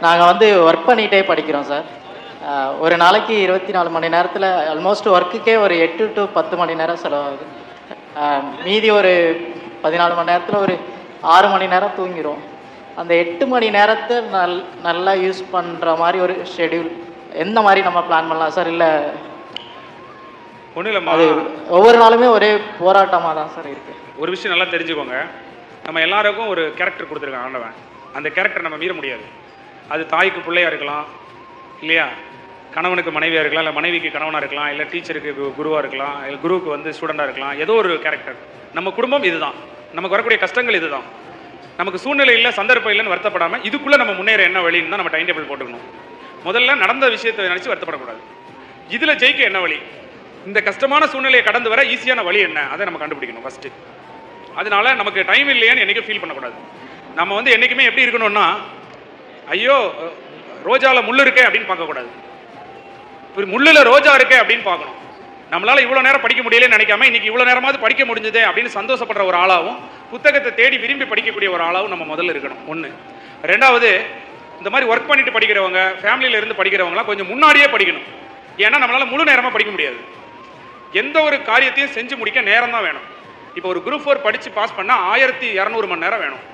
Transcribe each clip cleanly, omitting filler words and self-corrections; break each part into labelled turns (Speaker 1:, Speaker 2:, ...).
Speaker 1: நாங்கள் வந்து ஒர்க் பண்ணிகிட்டே படிக்கிறோம் சார். ஒரு நாளைக்கு 24 மணி நேரத்தில் ஆல்மோஸ்ட் ஒர்க்குக்கே ஒரு 8 to 10 மணி நேரம் செலவாகுது. மீதி ஒரு 14 மணி நேரத்தில் ஒரு 6 மணி நேரம் தூங்கிடும். அந்த 8 மணி நேரத்தை நல்லா யூஸ் பண்ணுற மாதிரி ஒரு ஷெடியூல் எந்த மாதிரி நம்ம பிளான் பண்ணலாம் சார்? இல்லை
Speaker 2: ஒன்றும் இல்லைம்மா,
Speaker 1: அது ஒவ்வொரு நாளுமே ஒரே போராட்டமாக தான் சார் இருக்குது.
Speaker 2: ஒரு விஷயம் நல்லா தெரிஞ்சுக்கோங்க. நம்ம எல்லாருக்கும் ஒரு கேரக்டர் கொடுத்துருக்காங்க ஆண்டவன். அந்த கேரக்டர் நம்ம மீற முடியாது. அது தாய்க்கு பிள்ளையாக இருக்கலாம் இல்லையா, கணவனுக்கு மனைவியாக இருக்கலாம், இல்லை மனைவிக்கு கணவனாக இருக்கலாம், இல்லை டீச்சருக்கு குருவாக இருக்கலாம், இல்லை குருவுக்கு வந்து ஸ்டூடெண்டாக இருக்கலாம். ஏதோ ஒரு கேரக்டர். நம்ம குடும்பம் இதுதான், நமக்கு வரக்கூடிய கஷ்டங்கள் இதுதான். நமக்கு சூழ்நிலை இல்லை, சந்தர்ப்பம் இல்லைன்னு வருத்தப்படாமல் இதுக்குள்ளே நம்ம முன்னேற என்ன வழின்னு தான் நம்ம டைம் டேபிள் போட்டுக்கணும். முதல்ல நடந்த விஷயத்தை நினச்சி வருத்தப்படக்கூடாது. இதில் ஜெயிக்க என்ன வழி, இந்த கஷ்டமான சூழ்நிலையை கடந்து வர ஈஸியான வழி என்ன, அதை நம்ம கண்டுபிடிக்கணும் ஃபஸ்ட்டு. அதனால நமக்கு டைம் இல்லையான்னு என்றைக்கும் ஃபீல் பண்ணக்கூடாது. நம்ம வந்து என்றைக்குமே எப்படி இருக்கணும்னா, ஐயோ ரோஜாவில் முள் இருக்கே அப்படின்னு பார்க்கக்கூடாது, முள்ளில் ரோஜா இருக்கே அப்படின்னு பார்க்கணும். நம்மளால் இவ்வளோ நேரம் படிக்க முடியலன்னு நினைக்காம இன்னைக்கு இவ்வளோ நேரமாவது படிக்க முடிஞ்சதே அப்படின்னு சந்தோஷப்படுற ஒரு ஆளாகவும், புத்தகத்தை தேடி விரும்பி படிக்கக்கூடிய ஒரு ஆளாகவும் நம்ம முதல்ல இருக்கணும். ஒன்று. ரெண்டாவது, இந்த மாதிரி ஒர்க் பண்ணிட்டு படிக்கிறவங்க, ஃபேமிலியில இருந்து படிக்கிறவங்களாம் கொஞ்சம் முன்னாடியே படிக்கணும். ஏன்னா நம்மளால் முழு நேரமாக படிக்க முடியாது. எந்த ஒரு காரியத்தையும் செஞ்சு முடிக்க நேரம் தான் வேணும். இப்போ ஒரு குரூப் 4 படித்து பாஸ் பண்ணால் 1200 மணி நேரம் வேணும்.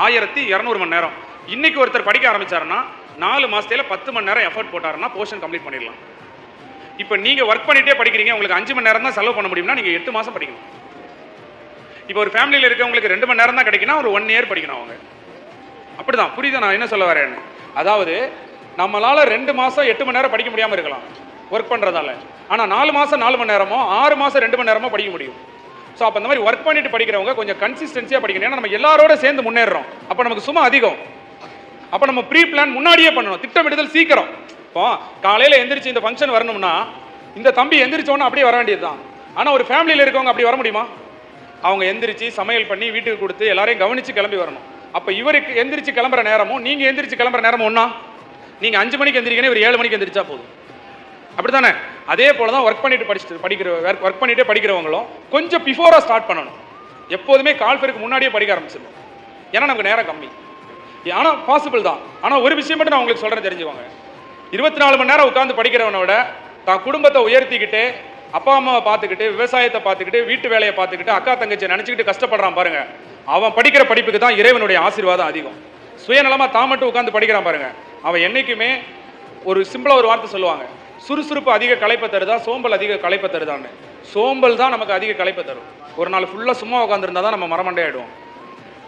Speaker 2: 1200 மணி நேரம். இன்னைக்கு ஒருத்தர் படிக்க ஆரம்பிச்சாருன்னா 4 மாதத்துல 10 மணி நேரம் எஃபர்ட் போட்டாருன்னா போர்ஷன் கம்ப்ளீட் பண்ணிடலாம். இப்போ நீங்கள் ஒர்க் பண்ணிகிட்டே படிக்கிறீங்க, உங்களுக்கு 5 மணி நேரம் தான் செலவு பண்ண முடியும்னா நீங்கள் 8 மாதம் படிக்கணும். இப்போ ஒரு ஃபேமிலியில் இருக்கவங்களுக்கு 2 மணி நேரம் தான் கிடைக்குன்னா ஒரு 1 year படிக்கணும் அவங்க. அப்படி தான், புரியுதா நான் என்ன சொல்ல வரேன்னு? அதாவது நம்மளால் 2 மாதம் 8 மணி நேரம் படிக்க முடியாமல் இருக்கலாம் ஒர்க் பண்ணுறதால. ஆனால் 4 மாதம் 4 மணி நேரமோ 6 மாதம் 2 மணி நேரமோ படிக்க முடியும். ஸோ அப்போ இந்த மாதிரி ஒர்க் பண்ணிட்டு படிக்கிறவங்க கொஞ்சம் கன்சிஸ்டன்சியாக படிக்கணும். ஏன்னா நம்ம எல்லாரோட சேர்ந்து முன்னேறோம். அப்போ நமக்கு சும்மா அதிகம். அப்போ நம்ம ப்ரீ பிளான் முன்னாடியே பண்ணணும், திட்டமிடுதல் சீக்கிரம். இப்போ காலையில் எந்திரிச்சு இந்த ஃபங்க்ஷன் வரணும்னா இந்த தம்பி எந்திரிச்சோன்னு அப்படியே வர வேண்டியது தான். ஆனால் ஒரு ஃபேமிலியில் இருக்கவங்க அப்படி வர முடியுமா? அவங்க எந்திரிச்சு சமையல் பண்ணி வீட்டுக்கு கொடுத்து எல்லாரையும் கவனித்து கிளம்பி வரணும். அப்போ இவருக்கு எந்திரிச்சு கிளம்புற நேரமும் நீங்கள் எந்திரிச்சு கிளம்புற நேரமும் ஒன்றா? நீங்கள் 5 மணிக்கு எந்திரிக்கணும், இவர் 7 மணிக்கு எந்திரிச்சா போதும். அப்படி தானே? அதே போல தான் ஒர்க் பண்ணிட்டு ஒர்க் பண்ணிட்டே படிக்கிறவங்களும் கொஞ்சம் பிஃபோராக ஸ்டார்ட் பண்ணணும். எப்போதுமே கால்ஃபருக்கு முன்னாடியே படிக்க ஆரம்பிச்சிடணும். ஏன்னா நமக்கு நேரம் கம்மி. ஆனால் பாசிபிள் தான். ஆனால் ஒரு விஷயம் மட்டும் நான் உங்களுக்கு சொல்கிறேன், தெரிஞ்சுக்கோங்க. 24 மணி நேரம் உட்காந்து படிக்கிறவனோட தான் குடும்பத்தை உயர்த்திக்கிட்டு, அப்பா அம்மாவை பார்த்துக்கிட்டு, விவசாயத்தை பார்த்துக்கிட்டு, வீட்டு வேலையை பார்த்துக்கிட்டு, அக்கா தங்கச்சியை நினச்சிக்கிட்டு கஷ்டப்படுறான் பாருங்க, அவன் படிக்கிற படிப்புக்கு தான் இறைவனுடைய ஆசீர்வாதம் அதிகம். சுயநலமாக தான் மட்டும் உட்காந்து படிக்கிறான் பாருங்க, அவன் என்றைக்குமே ஒரு சிம்பிளாக ஒரு வார்த்தை சொல்லுவாங்க, சுறுசுறுப்பு அதிக களைப்பை தருதா, சோம்பல் அதிக களைப்பை தருதான்னு. சோம்பல் தான் நமக்கு அதிக களைப்பை தரும். ஒரு நாள் ஃபுல்லாக சும்மா உட்காந்துருந்தா தான் நம்ம மரமண்டே ஆகிடுவோம்.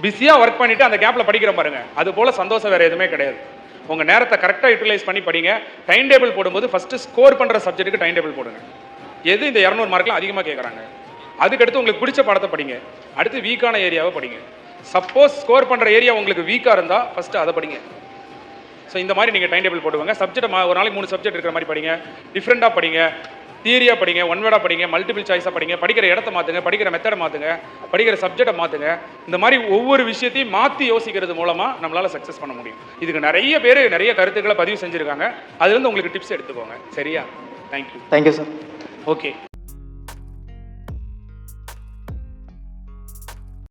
Speaker 2: பிஸியாக ஒர்க் பண்ணிவிட்டு அந்த கேப்பில் படிக்கிற பாருங்க, அது போல் சந்தோஷம் வேறு எதுவுமே கிடையாது. உங்கள் நேரத்தை கரெக்டாக யூட்டிலைஸ் பண்ணி படிங்க. டைம் டேபிள் போடும்போது ஃபஸ்ட்டு ஸ்கோர் பண்ணுற சப்ஜெக்ட்டுக்கு டைம் டேபிள் போடுங்க. எது இந்த 200 மார்க்கில் அதிகமாக கேட்குறாங்க, அதுக்கடுத்து உங்களுக்கு பிடிச்ச பாடத்தை படிங்க. அடுத்து வீக்கான ஏரியாவை படிங்க. சப்போஸ் ஸ்கோர் பண்ணுற ஏரியா உங்களுக்கு வீக்காக இருந்தால் ஃபஸ்ட்டு அதை படிங்க. ஸோ இந்த மாதிரி நீங்கள் டைம் டேபிள் போடுவாங்க. சப்ஜெக்ட் ஒரு நாளைக்கு 3 சப்ஜெக்ட் இருக்கிற மாதிரி படிங்க. டிஃப்ரெண்ட்டாக படிங்க, தியரியாக படிங்க, ஒன் வேர்டாக படிங்க, மல்டிபிள் சாய்ஸாக படிங்க. படிக்கிற இடத்த மாற்றுங்க, படிக்கிற மெத்தடை மாற்றுங்க, படிக்கிற சப்ஜெக்டை மாற்றுங்க. இந்த மாதிரி ஒவ்வொரு விஷயத்தையும் மாற்றி யோசிக்கிறது மூலமாக நம்மளால் சக்ஸஸ் பண்ண முடியும். இதுக்கு நிறைய பேர் நிறைய கருத்துக்களை பதிவு செஞ்சுருக்காங்க. அதுலேருந்து உங்களுக்கு டிப்ஸ் எடுத்துக்கோங்க. சரியா? தேங்க்யூ.
Speaker 1: Thank you sir.
Speaker 2: ஓகே.